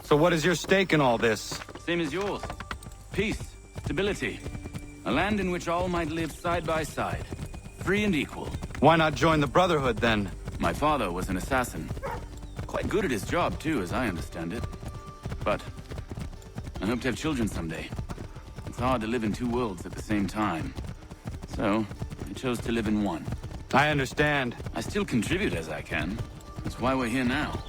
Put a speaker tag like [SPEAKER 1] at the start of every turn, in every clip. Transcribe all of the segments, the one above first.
[SPEAKER 1] So what is your stake in all this?
[SPEAKER 2] Same as yours. Peace, stability. A land in which all might live side by side. Free and equal.
[SPEAKER 1] Why not join the Brotherhood, then?
[SPEAKER 2] My father was an assassin. Quite good at his job, too, as I understand it. But I hope to have children someday. It's hard to live in two worlds at the same time. So, I chose to live in one.
[SPEAKER 1] I understand.
[SPEAKER 2] I still contribute as I can. That's why we're here now.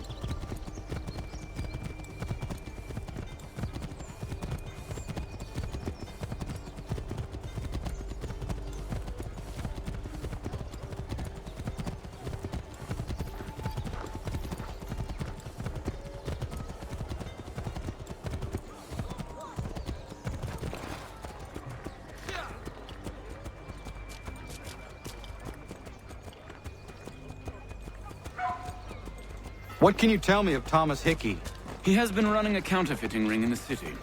[SPEAKER 1] What can you tell me of Thomas Hickey?
[SPEAKER 2] He has been running a counterfeiting ring in the city.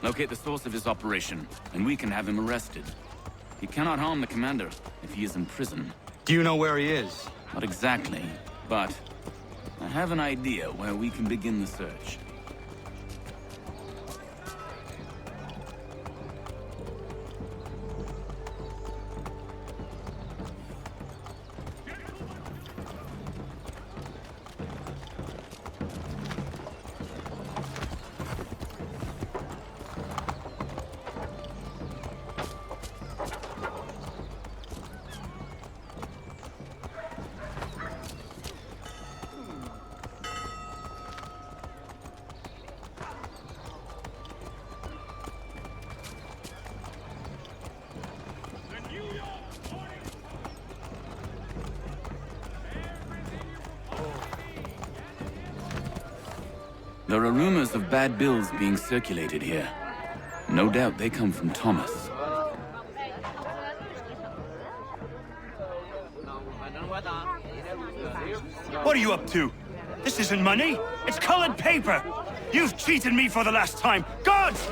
[SPEAKER 2] Locate the source of his operation, and we can have him arrested. He cannot harm the commander if he is in prison.
[SPEAKER 1] Do you know where he is?
[SPEAKER 2] Not exactly, but I have an idea where we can begin the search. There are rumors of bad bills being circulated here. No doubt they come from Thomas.
[SPEAKER 3] What are you up to? This isn't money. It's colored paper. You've cheated me for the last time. Gods!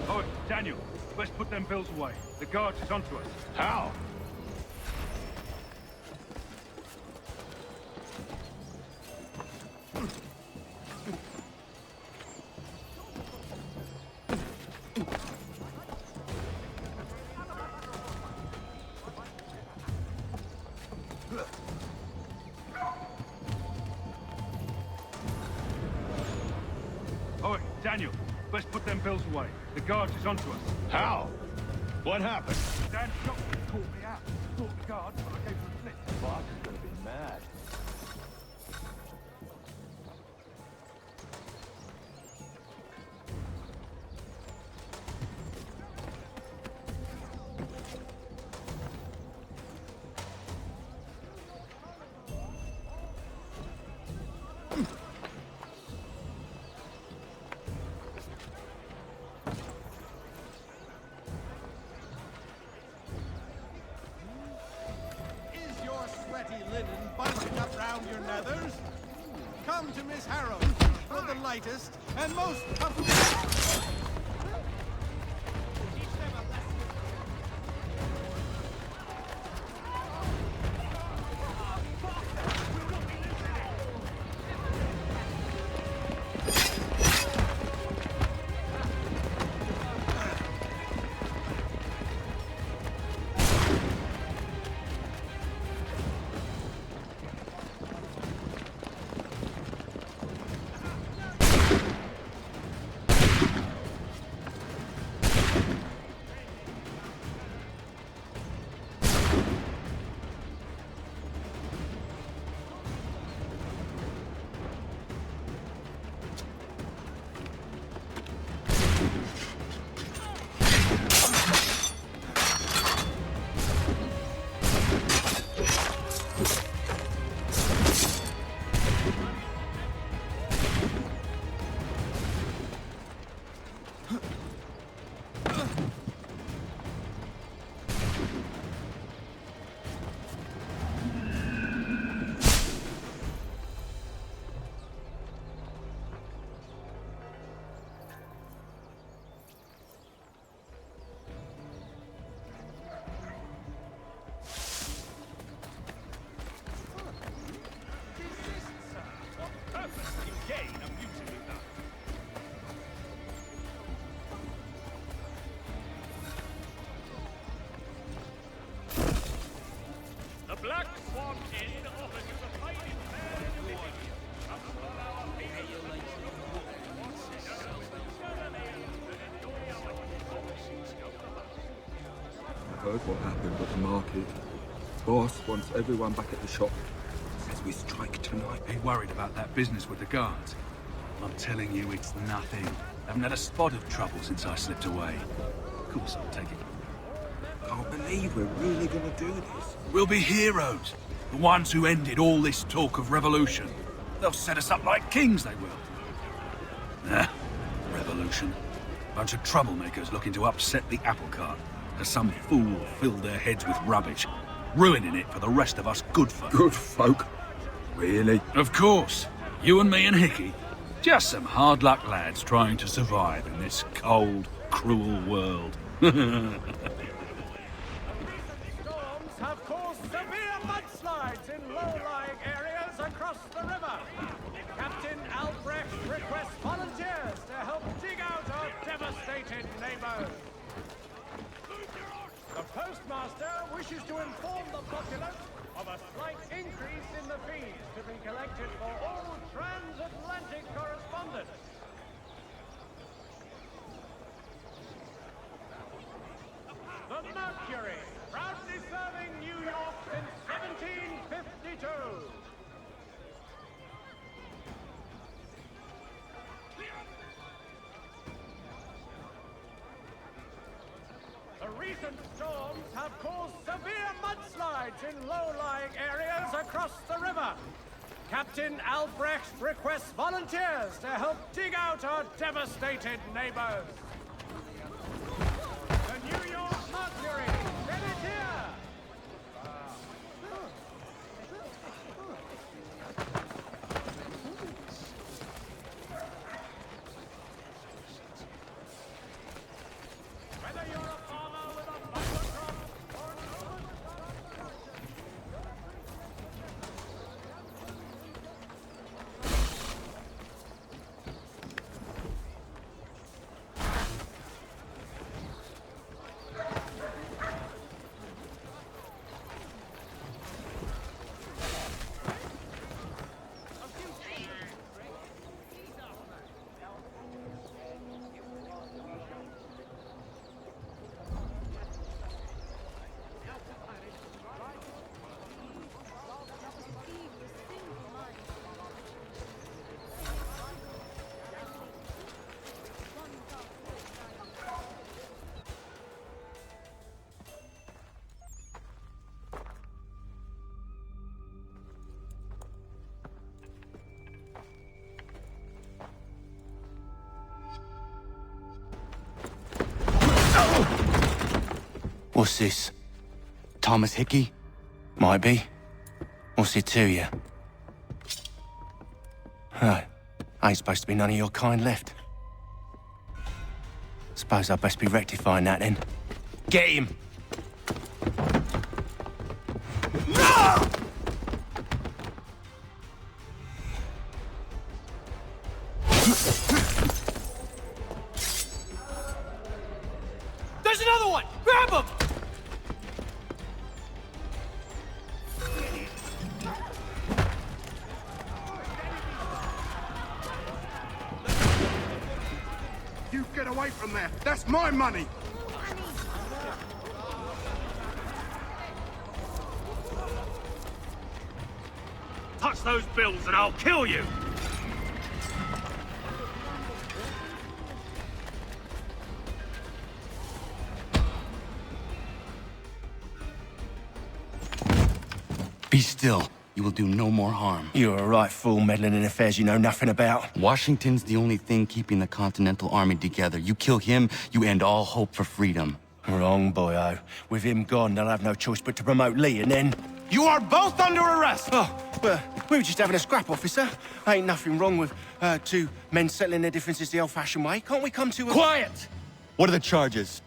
[SPEAKER 4] Oh, Daniel, let's put them bills away. The guards is onto us.
[SPEAKER 3] How?
[SPEAKER 4] Oh, Daniel, let's put them bills away. The guards is onto us.
[SPEAKER 3] How? What happened?
[SPEAKER 4] Dan shot me and caught me out. Thought the guards, but I gave him a flick.
[SPEAKER 3] Boss is gonna be mad.
[SPEAKER 5] around your nethers? Come to Miss Harrow for the lightest and most comfortable.
[SPEAKER 6] Black Swan Inn offers you the finest fare in the city.
[SPEAKER 7] I heard what happened at the market. Boss wants everyone back at the shop. Says we strike tonight.
[SPEAKER 4] Be worried about that business with the guards. I'm telling you, it's nothing. Haven't had a spot of trouble since I slipped away. Of course I'll take it.
[SPEAKER 7] Can't believe we're really gonna do this.
[SPEAKER 4] We'll be heroes. The ones who ended all this talk of revolution. They'll set us up like kings, they will. Nah, revolution. Bunch of troublemakers looking to upset the apple cart. As some fool filled their heads with rubbish, ruining it for the rest of us good folk.
[SPEAKER 7] Good folk? Really?
[SPEAKER 4] Of course. You and me and Hickey. Just some hard luck lads trying to survive in this cold, cruel world.
[SPEAKER 5] Storms have caused severe mudslides in low-lying areas across the river. Captain Albrecht requests volunteers to help dig out our devastated neighbors. The postmaster wishes to inform the populace of a slight increase in the fees to be collected for all transatlantic correspondence. The Mercury, proudly serving New York since 1752. The recent storms have caused severe mudslides in low-lying areas across the river. Captain Albrecht requests volunteers to help dig out our devastated neighbors. The New York Mercury, ready here! Whether you're a farmer with a bumper crop or an
[SPEAKER 1] What's this? Thomas Hickey? Might be. What's it to you?
[SPEAKER 8] Ain't supposed to be none of your kind left. Suppose I'd best be rectifying that then. Get him!
[SPEAKER 5] There's another one! Grab him!
[SPEAKER 9] You get away from there! That's my money!
[SPEAKER 3] Touch those bills and I'll kill you!
[SPEAKER 1] Be still. You will do no more harm.
[SPEAKER 8] You're a right fool meddling in affairs you know nothing about.
[SPEAKER 1] Washington's the only thing keeping the Continental Army together. You kill him, you end all hope for freedom.
[SPEAKER 8] Wrong, boyo. With him gone, they'll have no choice but to promote Lee, and then...
[SPEAKER 1] You are both under arrest!
[SPEAKER 8] Oh, well, we were just having a scrap, officer. Ain't nothing wrong with two men settling their differences the old-fashioned way. Can't we come to a...
[SPEAKER 1] Quiet! What are the charges?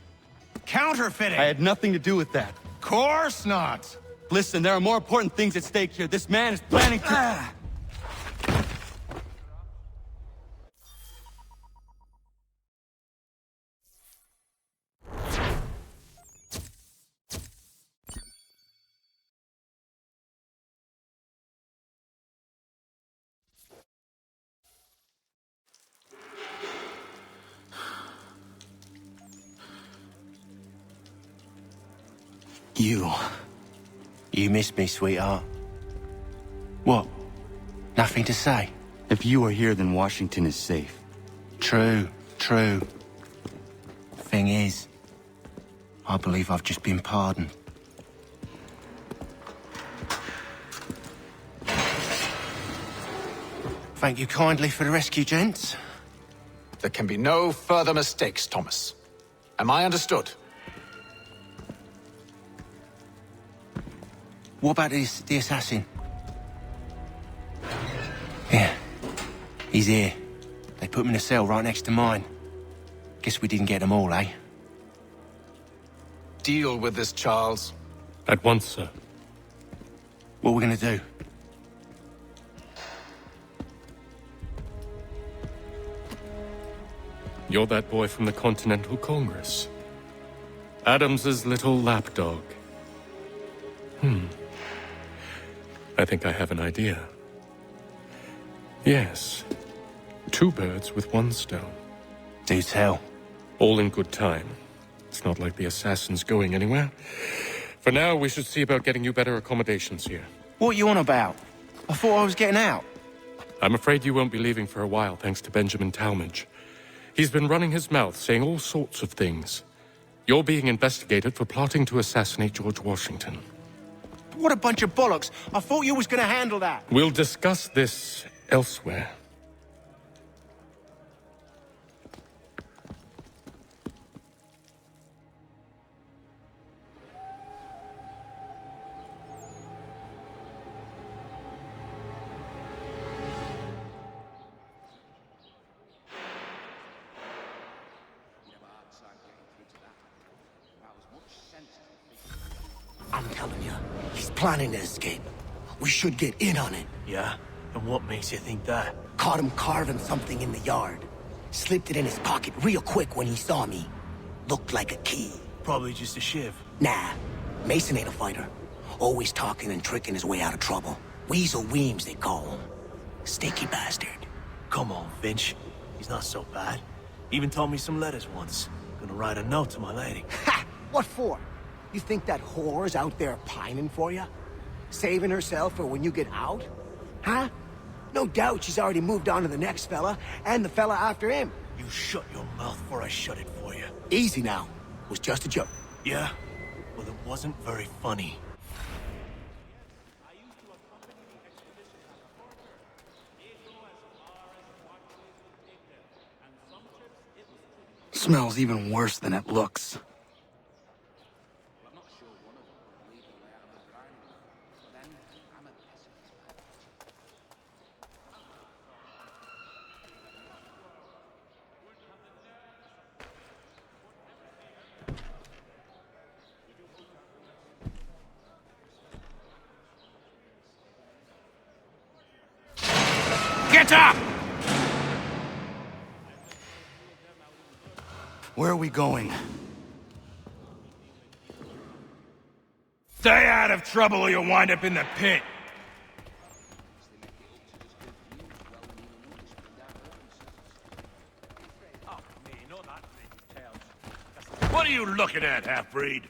[SPEAKER 5] Counterfeiting!
[SPEAKER 1] I had nothing to do with that.
[SPEAKER 5] Course not!
[SPEAKER 1] Listen, there are more important things at stake here. This man is planning to...
[SPEAKER 8] You missed me, sweetheart. What? Nothing to say?
[SPEAKER 1] If you are here, then Washington is safe.
[SPEAKER 8] True, true. Thing is, I believe I've just been pardoned. Thank you kindly for the rescue, gents.
[SPEAKER 10] There can be no further mistakes, Thomas. Am I understood?
[SPEAKER 8] What about the assassin? Yeah, he's here. They put him in a cell right next to mine. Guess we didn't get them all, eh?
[SPEAKER 10] Deal with this, Charles.
[SPEAKER 11] At once, sir.
[SPEAKER 8] What are we gonna do?
[SPEAKER 11] You're that boy from the Continental Congress. Adams's little lapdog. I think I have an idea. Yes. 2 birds with 1 stone.
[SPEAKER 8] Do tell.
[SPEAKER 11] All in good time. It's not like the assassin's going anywhere. For now, we should see about getting you better accommodations here.
[SPEAKER 8] What are you on about? I thought I was getting out.
[SPEAKER 11] I'm afraid you won't be leaving for a while, thanks to Benjamin Talmadge. He's been running his mouth, saying all sorts of things. You're being investigated for plotting to assassinate George Washington.
[SPEAKER 8] What a bunch of bollocks. I thought you was gonna handle that.
[SPEAKER 11] We'll discuss this elsewhere.
[SPEAKER 12] I'm telling you, he's planning to escape. We should get in on it.
[SPEAKER 5] Yeah? And what makes you think that?
[SPEAKER 12] Caught him carving something in the yard. Slipped it in his pocket real quick when he saw me. Looked like a key.
[SPEAKER 5] Probably just a shiv.
[SPEAKER 12] Nah, Mason ain't a fighter. Always talking and tricking his way out of trouble. Weasel Weems, they call him. Stinky bastard.
[SPEAKER 5] Come on, Finch. He's not so bad. Even taught me some letters once. Gonna write a note to my lady.
[SPEAKER 12] Ha! What for? You think that whore's out there pining for you? Saving herself for when you get out? Huh? No doubt she's already moved on to the next fella, and the fella after him.
[SPEAKER 5] You shut your mouth before I shut it for you.
[SPEAKER 12] Easy now. It was just a joke.
[SPEAKER 5] Yeah? Well, it wasn't very funny.
[SPEAKER 1] Smells even worse than it looks. Where are we going?
[SPEAKER 3] Stay out of trouble or you'll wind up in the pit. What are you looking at, half-breed?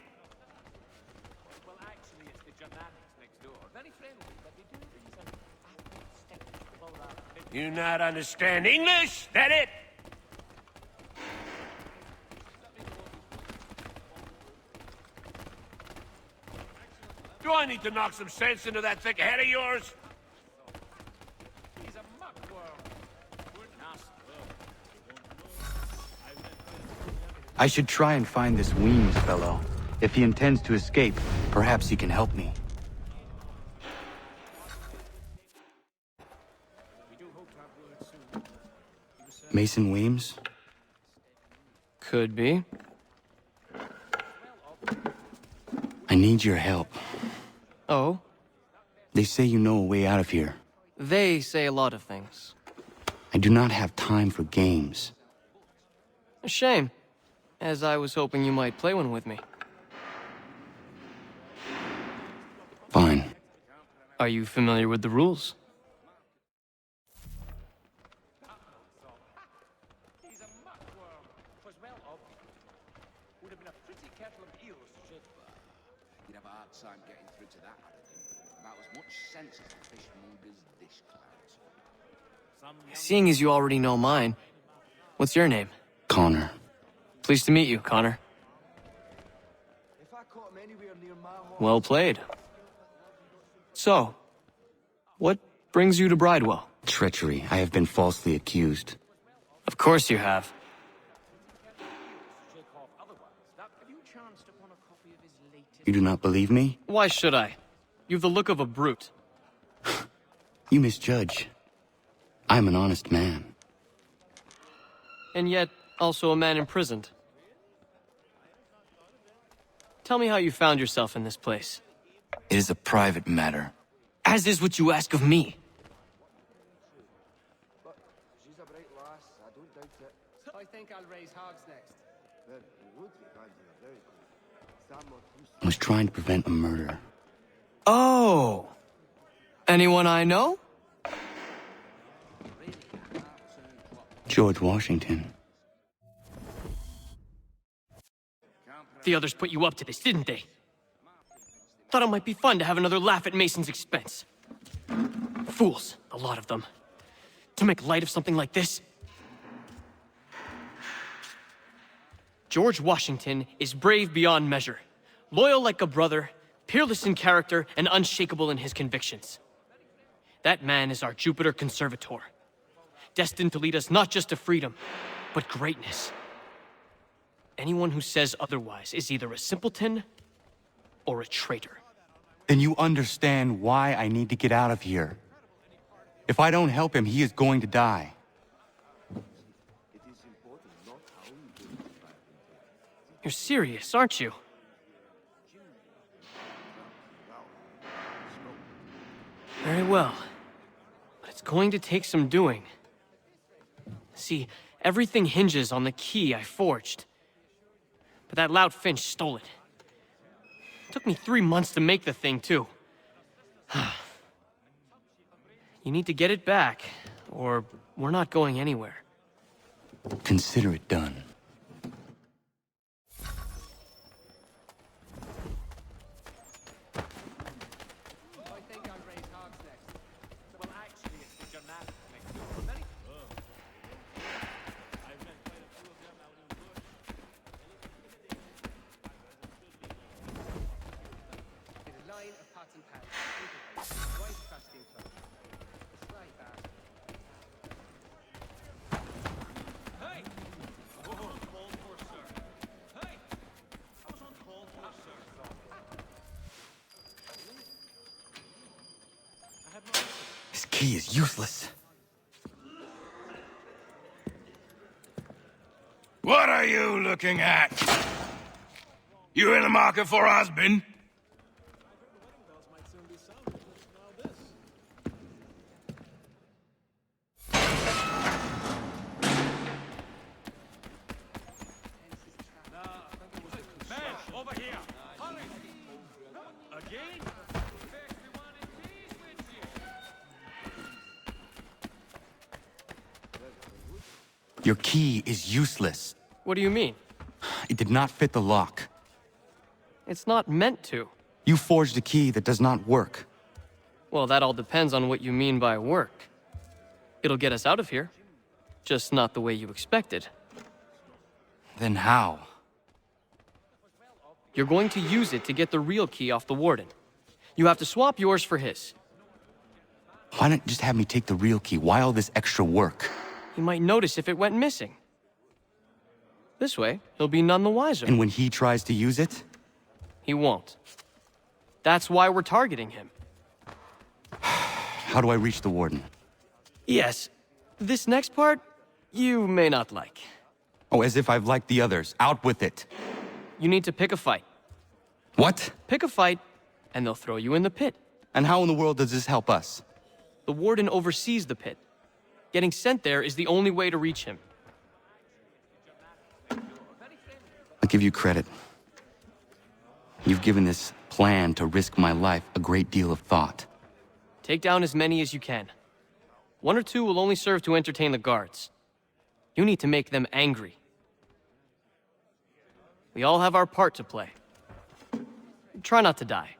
[SPEAKER 6] Well, actually, it's the Germanics next door. Very friendly, but they do things
[SPEAKER 3] You not understand English? That it? Do I need to knock some sense into that thick head of yours?
[SPEAKER 6] He's a muckworm.
[SPEAKER 1] I should try and find this Weems fellow. If he intends to escape, perhaps he can help me. Mason Weems?
[SPEAKER 13] Could be.
[SPEAKER 1] I need your help.
[SPEAKER 13] Oh?
[SPEAKER 1] They say you know a way out of here.
[SPEAKER 13] They say a lot of things.
[SPEAKER 1] I do not have time for games.
[SPEAKER 13] A shame, as I was hoping you might play one with me.
[SPEAKER 1] Fine.
[SPEAKER 13] Are you familiar with the rules?
[SPEAKER 14] You'd have a hard time getting through to that arrogant. About as much sense as a fishmonger's dish clouds.
[SPEAKER 13] Seeing as you already know mine, what's your name?
[SPEAKER 1] Connor.
[SPEAKER 13] Pleased to meet you, Connor. Well played. So, what brings you to Bridewell?
[SPEAKER 1] Treachery. I have been falsely accused.
[SPEAKER 13] Of course you have.
[SPEAKER 1] You do not believe me?
[SPEAKER 13] Why should I? You've the look of a brute.
[SPEAKER 1] You misjudge. I'm an honest man.
[SPEAKER 13] And yet, also a man imprisoned. Tell me how you found yourself in this place.
[SPEAKER 1] It is a private matter.
[SPEAKER 13] As is what you ask of me.
[SPEAKER 12] She's a bright lass, I don't doubt it. I think I'll raise hogs next.
[SPEAKER 1] I was trying to prevent a murder.
[SPEAKER 13] Oh! Anyone I know?
[SPEAKER 1] George Washington.
[SPEAKER 13] The others put you up to this, didn't they? Thought it might be fun to have another laugh at Mason's expense. Fools, a lot of them. To make light of something like this. George Washington is brave beyond measure, loyal like a brother, peerless in character, and unshakable in his convictions. That man is our Jupiter Conservator, destined to lead us not just to freedom, but greatness. Anyone who says otherwise is either a simpleton or a traitor.
[SPEAKER 1] Then you understand why I need to get out of here. If I don't help him, he is going to die.
[SPEAKER 13] You're serious, aren't you? Very well. But it's going to take some doing. See, everything hinges on the key I forged. But that lout Finch stole it. Took me 3 months to make the thing, too. You need to get it back, or we're not going anywhere.
[SPEAKER 1] Consider it done. This key is useless.
[SPEAKER 3] What are you looking at? You in the market for a husband?
[SPEAKER 1] Your key is useless.
[SPEAKER 13] What do you mean?
[SPEAKER 1] It did not fit the lock.
[SPEAKER 13] It's not meant to.
[SPEAKER 1] You forged a key that does not work.
[SPEAKER 13] Well, that all depends on what you mean by work. It'll get us out of here. Just not the way you expected.
[SPEAKER 1] Then how?
[SPEAKER 13] You're going to use it to get the real key off the warden. You have to swap yours for his.
[SPEAKER 1] Why not just have me take the real key? Why all this extra work?
[SPEAKER 13] He might notice if it went missing. This way, he'll be none the wiser.
[SPEAKER 1] And when he tries to use it?
[SPEAKER 13] He won't. That's why we're targeting him.
[SPEAKER 1] How do I reach the warden?
[SPEAKER 13] Yes. This next part, you may not like.
[SPEAKER 1] Oh, as if I've liked the others. Out with it.
[SPEAKER 13] You need to pick a fight.
[SPEAKER 1] What?
[SPEAKER 13] Pick a fight, and they'll throw you in the pit.
[SPEAKER 1] And how in the world does this help us?
[SPEAKER 13] The warden oversees the pit. Getting sent there is the only way to reach him.
[SPEAKER 1] I'll give you credit. You've given this plan to risk my life a great deal of thought.
[SPEAKER 13] Take down as many as you can. 1 or 2 will only serve to entertain the guards. You need to make them angry. We all have our part to play. Try not to die.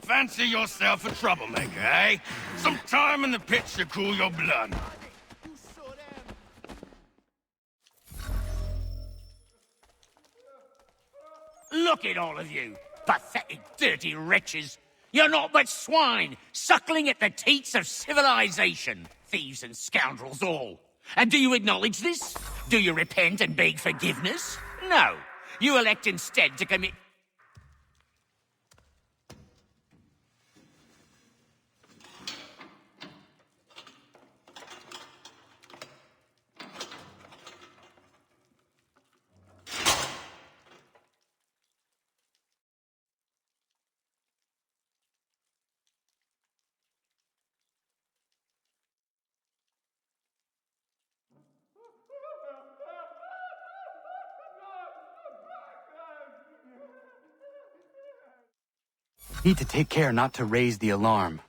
[SPEAKER 3] Fancy yourself a troublemaker, eh? Some time in the pits to cool your blood.
[SPEAKER 15] Look at all of you, pathetic, dirty wretches. You're not but swine, suckling at the teats of civilization. Thieves and scoundrels all. And do you acknowledge this? Do you repent and beg forgiveness? No. You elect instead to commit...
[SPEAKER 1] Need to take care not to raise the alarm.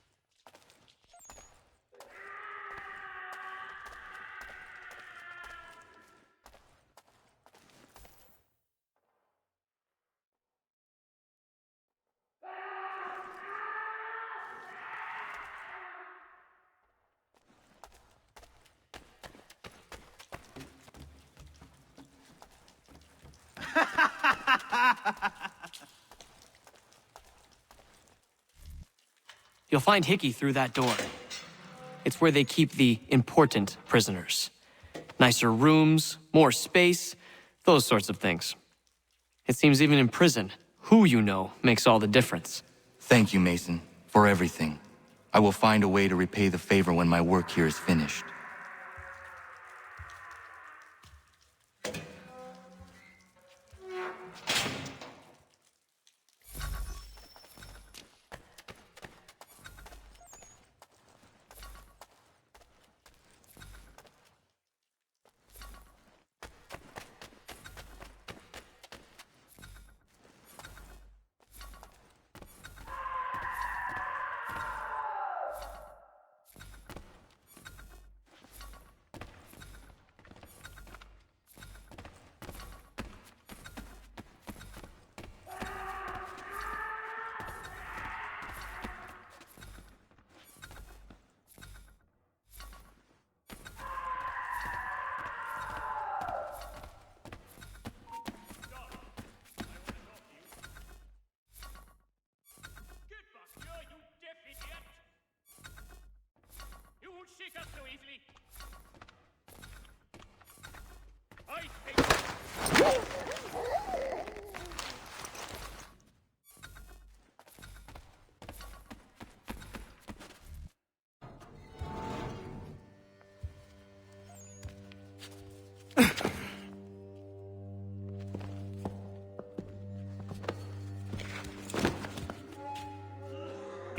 [SPEAKER 13] You'll find Hickey through that door. It's where they keep the important prisoners. Nicer rooms, more space, those sorts of things. It seems even in prison, who you know makes all the difference.
[SPEAKER 1] Thank you, Mason, for everything. I will find a way to repay the favor when my work here is finished.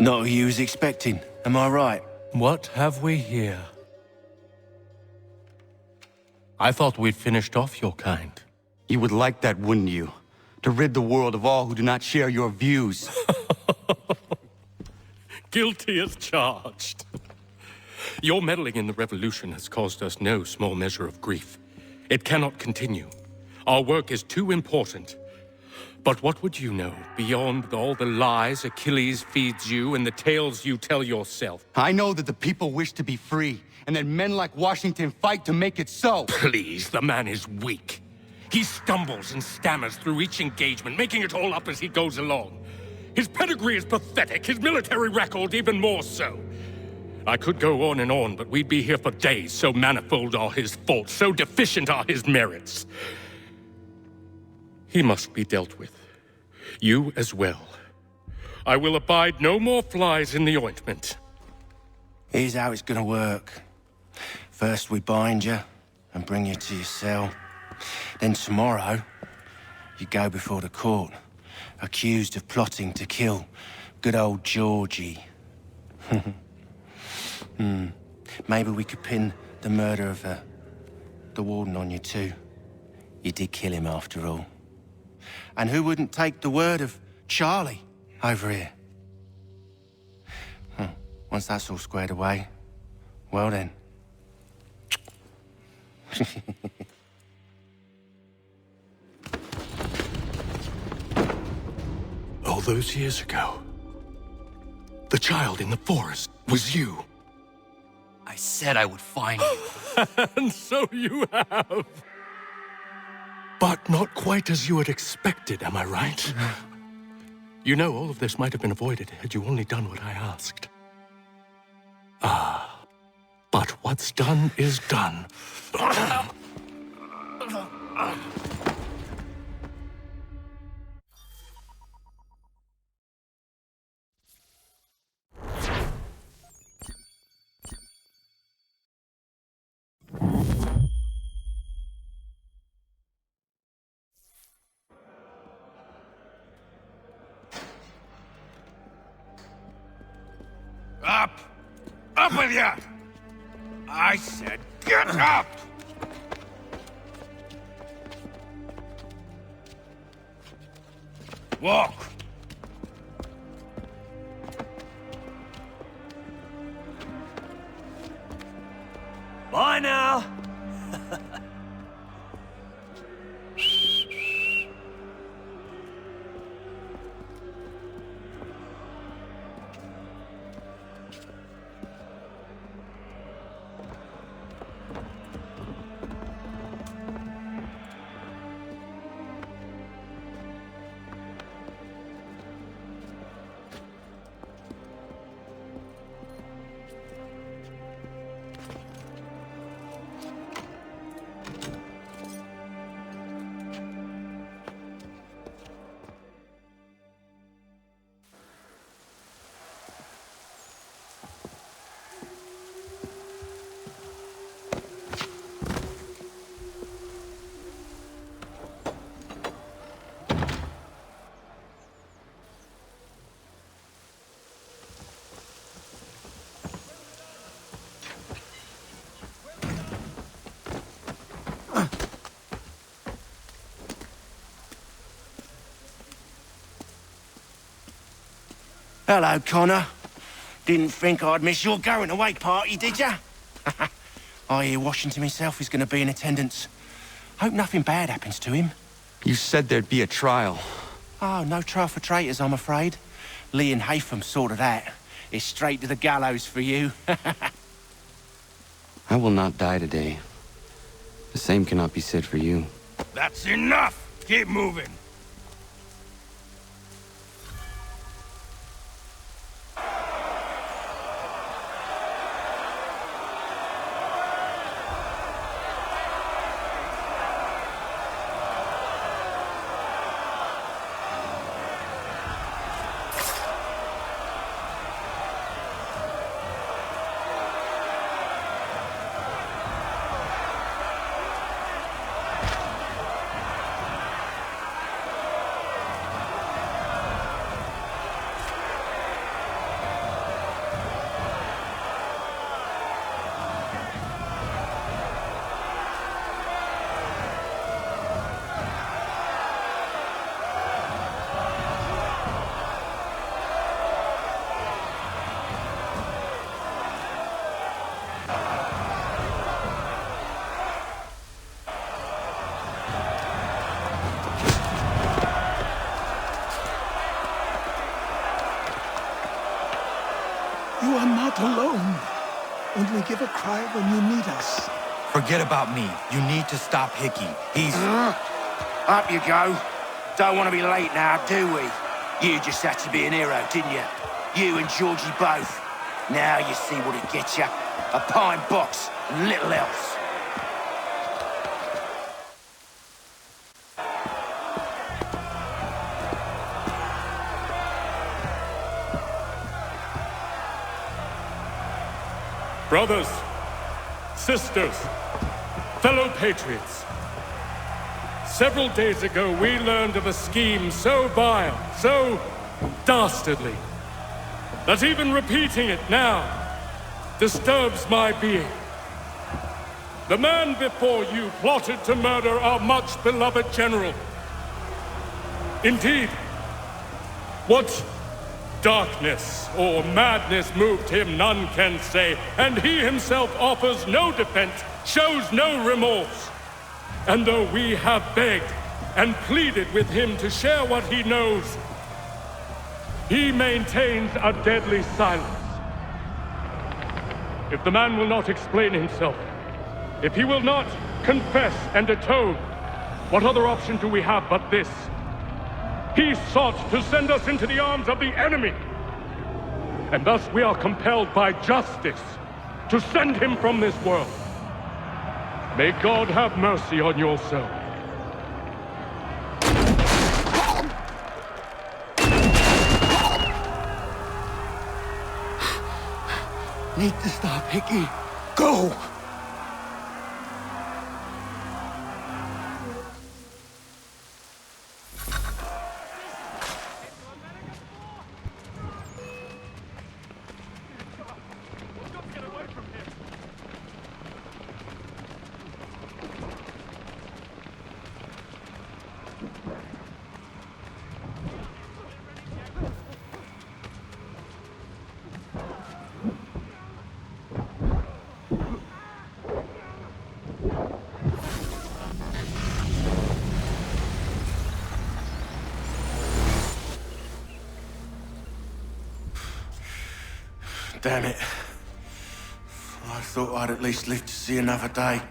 [SPEAKER 8] Not what you was expecting, am I right?
[SPEAKER 16] What have we here? I thought we'd finished off your kind.
[SPEAKER 1] You would like that, wouldn't you? To rid the world of all who do not share your views.
[SPEAKER 11] Guilty as charged. Your meddling in the revolution has caused us no small measure of grief. It cannot continue. Our work is too important. But what would you know beyond all the lies Achilles feeds you and the tales you tell yourself?
[SPEAKER 1] I know that the people wish to be free, and that men like Washington fight to make it so.
[SPEAKER 11] Please, the man is weak. He stumbles and stammers through each engagement, making it all up as he goes along. His pedigree is pathetic, his military record even more so. I could go on and on, but we'd be here for days, so manifold are his faults, so deficient are his merits. He must be dealt with. You as well. I will abide no more flies in the ointment.
[SPEAKER 8] Here's how it's gonna work. First we bind you and bring you to your cell. Then tomorrow, you go before the court, accused of plotting to kill good old Georgie. Maybe we could pin the murder of the warden on you too. You did kill him after all. And who wouldn't take the word of Charlie over here? Once that's all squared away, well then.
[SPEAKER 11] All those years ago, the child in the forest was you.
[SPEAKER 1] I said I would find you.
[SPEAKER 11] And so you have. But not quite as you had expected, am I right? You know, all of this might have been avoided had you only done what I asked. But what's done is done.
[SPEAKER 3] Up! Up with you! I said get up! Walk!
[SPEAKER 5] Bye now!
[SPEAKER 8] Hello, Connor. Didn't think I'd miss your going away party, did ya? I hear Washington himself is going to be in attendance. Hope nothing bad happens to him.
[SPEAKER 1] You said there'd be a trial.
[SPEAKER 8] Oh, no trial for traitors, I'm afraid. Lee and Haytham sorted that. It's straight to the gallows for you.
[SPEAKER 1] I will not die today. The same cannot be said for you.
[SPEAKER 3] That's enough! Keep moving!
[SPEAKER 9] ever cry when you need us?
[SPEAKER 1] Forget about me. You need to stop Hickey. He's...
[SPEAKER 12] Up you go. Don't want to be late now, do we? You just had to be an hero, didn't you? You and Georgie both. Now you see what it gets you. A pine box and little else.
[SPEAKER 11] Brothers, sisters, fellow patriots. Several days ago, we learned of a scheme so vile, so dastardly, that even repeating it now disturbs my being. The man before you plotted to murder our much-beloved general. Indeed, what darkness or madness moved him, none can say, and he himself offers no defense, shows no remorse. And though we have begged and pleaded with him to share what he knows, he maintains a deadly silence. If the man will not explain himself, if he will not confess and atone, what other option do we have but this? He sought to send us into the arms of the enemy. And thus we are compelled by justice to send him from this world. May God have mercy on your soul.
[SPEAKER 12] Need to stop, Hickey. Go!
[SPEAKER 8] Damn it. I thought I'd at least live to see another day.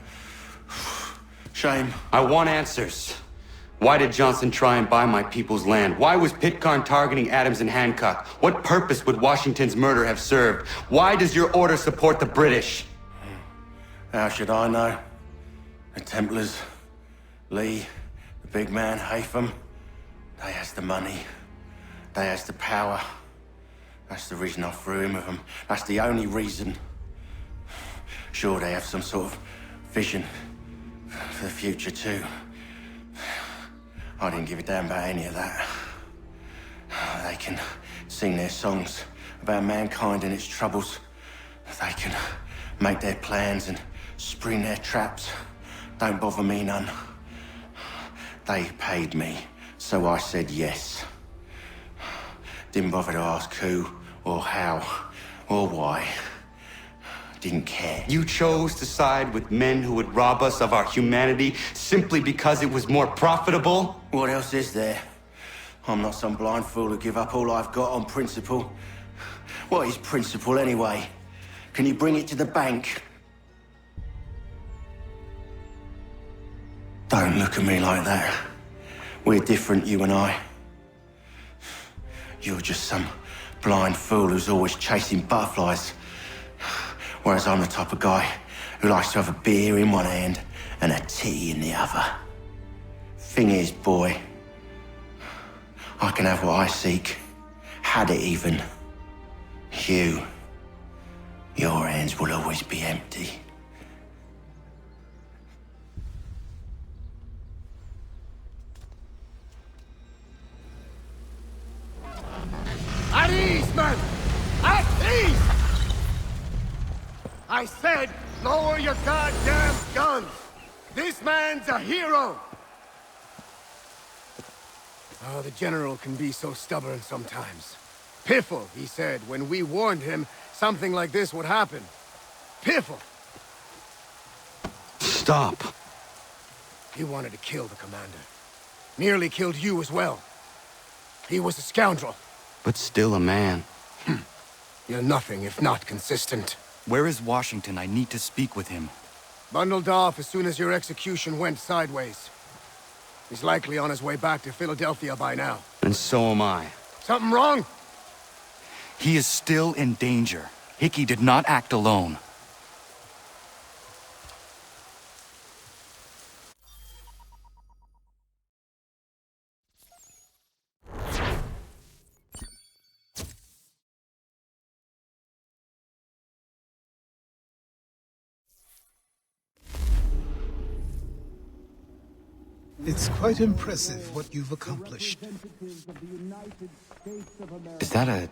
[SPEAKER 8] Shame.
[SPEAKER 1] I want answers. Why did Johnson try and buy my people's land? Why was Pitcairn targeting Adams and Hancock? What purpose would Washington's murder have served? Why does your order support the British?
[SPEAKER 8] How should I know? The Templars, Lee, the big man, Haytham, they has the money. They has the power. That's the reason I threw in with them. That's the only reason. Sure, they have some sort of vision for the future, too. I didn't give a damn about any of that. They can sing their songs about mankind and its troubles. They can make their plans and spring their traps. Don't bother me none. They paid me, so I said yes. Didn't bother to ask who, or how, or why. Didn't care.
[SPEAKER 1] You chose to side with men who would rob us of our humanity simply because it was more profitable?
[SPEAKER 8] What else is there? I'm not some blind fool who give up all I've got on principle. What is principle anyway? Can you bring it to the bank? Don't look at me like that. We're different, you and I. You're just some blind fool who's always chasing butterflies. Whereas I'm the type of guy who likes to have a beer in one hand and a tea in the other. Thing is, boy, I can have what I seek. Had it even. Your hands will always be empty.
[SPEAKER 12] At ease, man! At ease! I said, lower your goddamn guns! This man's a hero! Oh, the General can be so stubborn sometimes. Piffle, he said, when we warned him something like this would happen. Piffle!
[SPEAKER 1] Stop.
[SPEAKER 12] He wanted to kill the commander. Nearly killed you as well. He was a scoundrel.
[SPEAKER 1] But still a man.
[SPEAKER 12] You're nothing if not consistent.
[SPEAKER 17] Where is Washington? I need to speak with him.
[SPEAKER 12] Bundled off as soon as your execution went sideways. He's likely on his way back to Philadelphia by now.
[SPEAKER 1] And so am I.
[SPEAKER 12] Something wrong?
[SPEAKER 17] He is still in danger. Hickey did not act alone.
[SPEAKER 18] It's quite impressive what you've accomplished.
[SPEAKER 17] Is that a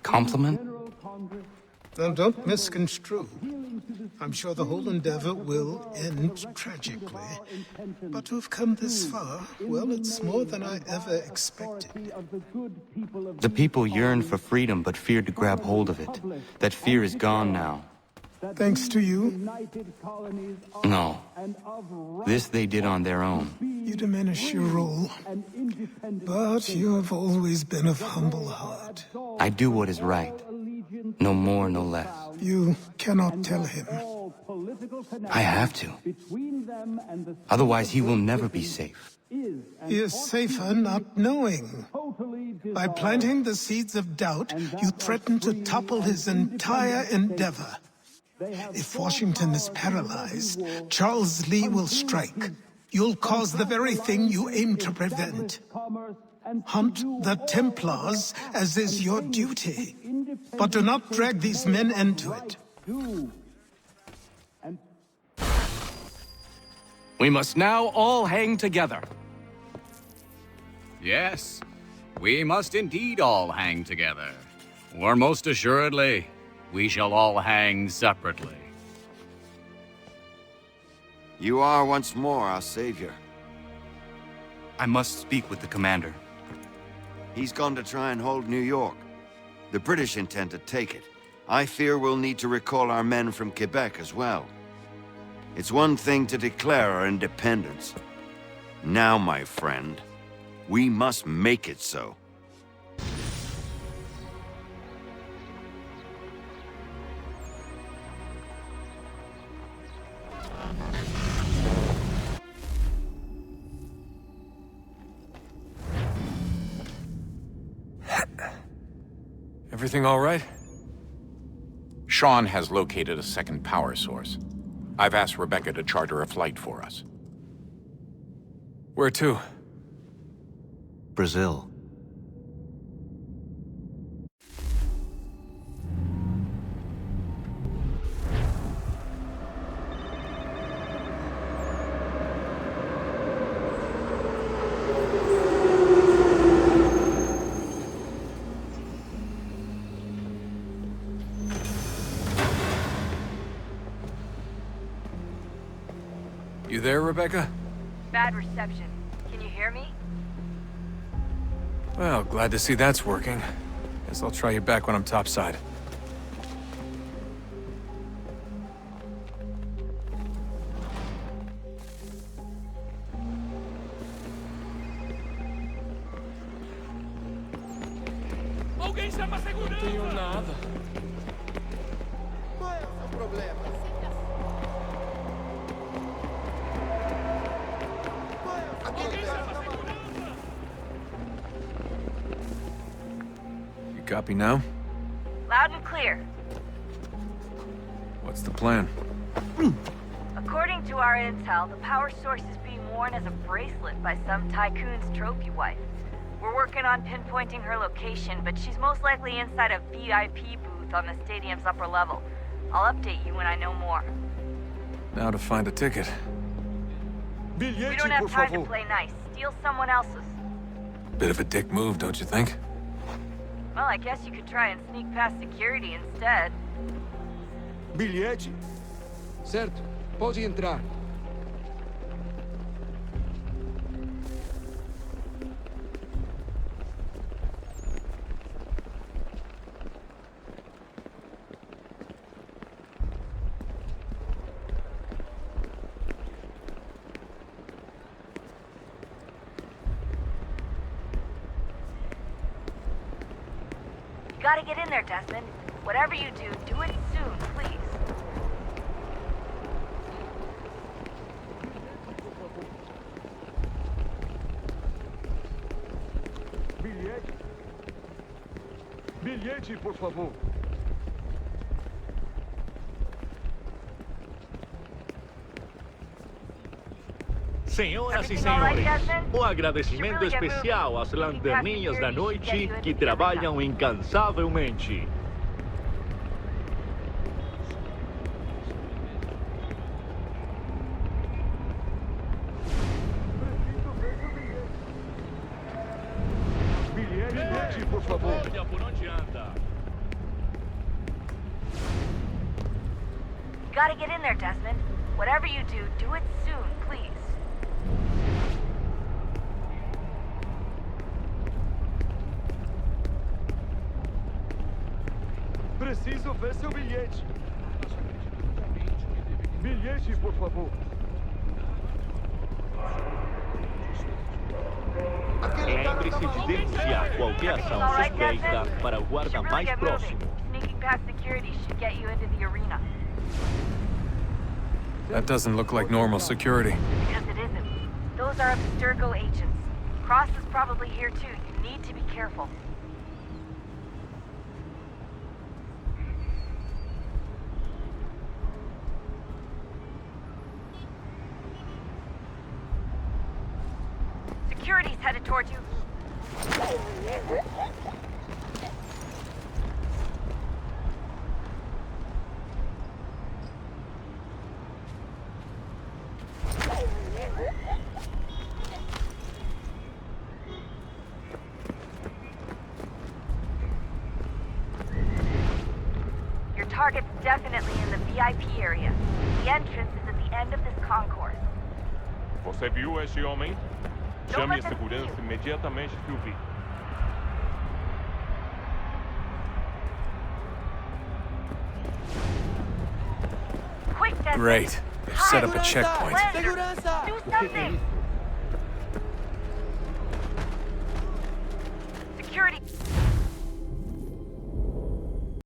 [SPEAKER 17] compliment?
[SPEAKER 18] Now, don't misconstrue. I'm sure the whole endeavor will end tragically. But to have come this far, well, it's more than I ever expected.
[SPEAKER 17] The people yearned for freedom but feared to grab hold of it. That fear is gone now.
[SPEAKER 18] Thanks to you?
[SPEAKER 17] No. This they did on their own.
[SPEAKER 18] You diminish your role. But you have always been of humble heart.
[SPEAKER 17] I do what is right. No more, no less.
[SPEAKER 18] You cannot tell him.
[SPEAKER 17] I have to. Otherwise, he will never be safe.
[SPEAKER 18] He is safer not knowing. By planting the seeds of doubt, you threaten to topple his entire endeavor. If Washington is paralyzed, Charles Lee will strike. You'll cause the very thing you aim to prevent. Hunt the Templars, as is your duty. But do not drag these men into it.
[SPEAKER 17] We must now all hang together.
[SPEAKER 19] Yes, we must indeed all hang together. Or most assuredly, we shall all hang separately.
[SPEAKER 20] You are once more our savior.
[SPEAKER 17] I must speak with the commander.
[SPEAKER 20] He's gone to try and hold New York. The British intend to take it. I fear we'll need to recall our men from Quebec as well. It's one thing to declare our independence. Now, my friend, we must make it so.
[SPEAKER 21] Everything all right?
[SPEAKER 22] Sean has located a second power source. I've asked Rebecca to charter a flight for us.
[SPEAKER 21] Where to?
[SPEAKER 17] Brazil.
[SPEAKER 21] You there, Rebecca?
[SPEAKER 23] Bad reception. Can you hear me?
[SPEAKER 21] Well, glad to see that's working. Guess I'll try you back when I'm topside.
[SPEAKER 11] Alguém chama a segurança!
[SPEAKER 21] Não tenho nada.
[SPEAKER 11] Qual é o seu problema?
[SPEAKER 21] Copy now?
[SPEAKER 23] Loud and clear.
[SPEAKER 21] What's the plan?
[SPEAKER 23] According to our intel, the power source is being worn as a bracelet by some tycoon's trophy wife. We're working on pinpointing her location, but she's most likely inside a VIP booth on the stadium's upper level. I'll update you when I know more.
[SPEAKER 21] Now to find a ticket.
[SPEAKER 23] We don't have time to play nice. Steal someone else's.
[SPEAKER 21] Bit of a dick move, don't you think?
[SPEAKER 23] Well, I guess you could try and sneak past security instead.
[SPEAKER 9] Bilhete? Certo, pode entrar.
[SPEAKER 23] You gotta get in there, Desmond. Whatever you do, do it soon, please.
[SPEAKER 2] bilhete, por favor.
[SPEAKER 4] Senhoras e senhores, um agradecimento especial às lanterninhas da noite que trabalham incansavelmente.
[SPEAKER 2] Bilhete, por favor.
[SPEAKER 4] Olha por onde anda.
[SPEAKER 23] You gotta get in there, Desmond. Whatever you do it soon, please.
[SPEAKER 2] Preciso ver seu bilhete. Bilhete, por favor.
[SPEAKER 4] Lembre-se de denunciar qualquer ação suspeita para o guarda mais próximo.
[SPEAKER 23] Sneaking past security should get you into the arena.
[SPEAKER 21] That doesn't look like normal security.
[SPEAKER 23] Because it isn't. Those are Abstergo agents. Cross is probably here too. You need to be careful. Security's headed towards you. Your target's definitely in the VIP area. The entrance is at the end of this concourse.
[SPEAKER 2] Você viu este homem? Chame a segurança imediatamente que o vi.
[SPEAKER 21] Great. They've set up a checkpoint.
[SPEAKER 23] Do something! Security.